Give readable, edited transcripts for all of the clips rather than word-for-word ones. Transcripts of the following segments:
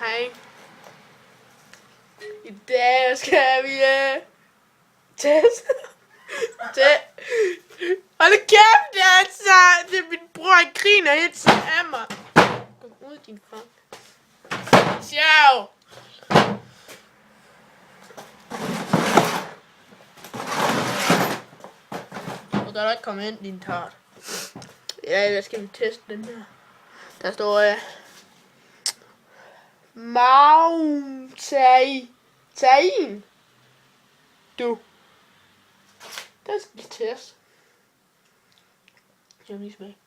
Hej. I dag skal vi teste. Hold kæft, det er min bror, han griner helt til af mig. Kom ud, din far. Ciao. Og der er ikke kommet ind, din tart. Ja, hvad skal vi teste den her? Der står Mountain. Du. Den skal vi teste. Jeg vil lige smage.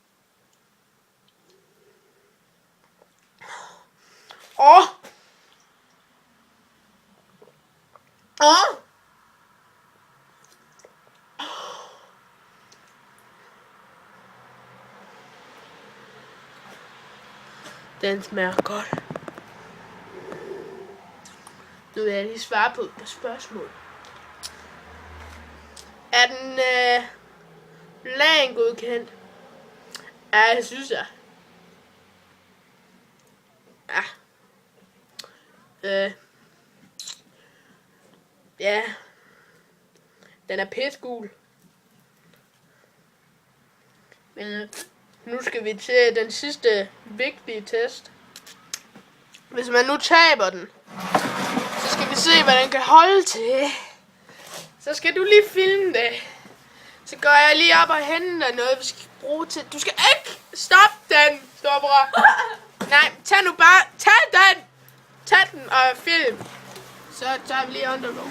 Den smager godt. Nu vil jeg lige svare på et par spørgsmål. Er den LAN-godkendt? Ja, det synes jeg. Ja. Ja. Den er pissegul. Men nu skal vi til den sidste vigtige test. Hvis man nu taber den, så skal vi se, hvad den kan holde til. Så skal du lige filme det. Så går jeg lige op og henter noget, vi skal bruge til. Du skal ikke stoppe den, storbror. Nej, tag nu bare. Tag den og film. Så tager vi lige underlov.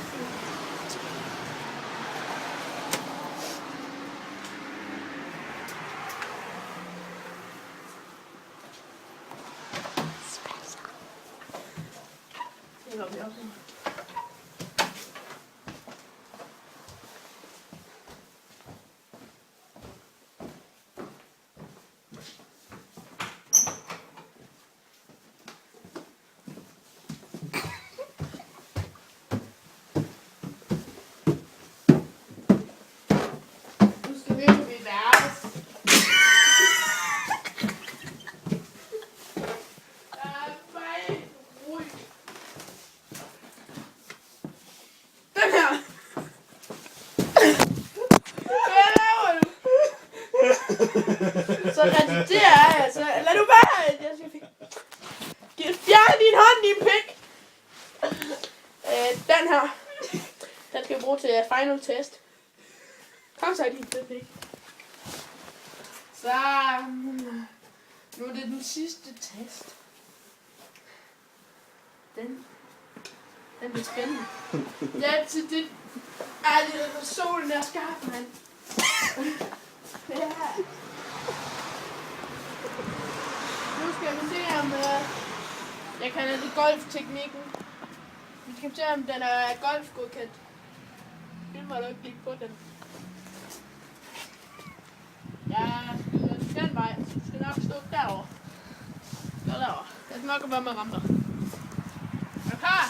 Så redigerer jeg, så lad du være. Jeg skal fjerne din hånd, din pik. Den her, den skal vi bruge til final test. Kom så, din pik. Så nu er det den sidste test. Den bliver spændende. Ja, til det er solen er skarp, mand. Ja. Nu skal vi se om jeg kan det golfteknikken. Vi skal se om den er golfgodkendt. Film må du ikke klikke på den. Jeg skyder den vej, så du skal nok stå derovre. Eller derovre. Jeg skal nok være med at ramme dig. Er du klar?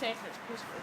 Satans pissegod.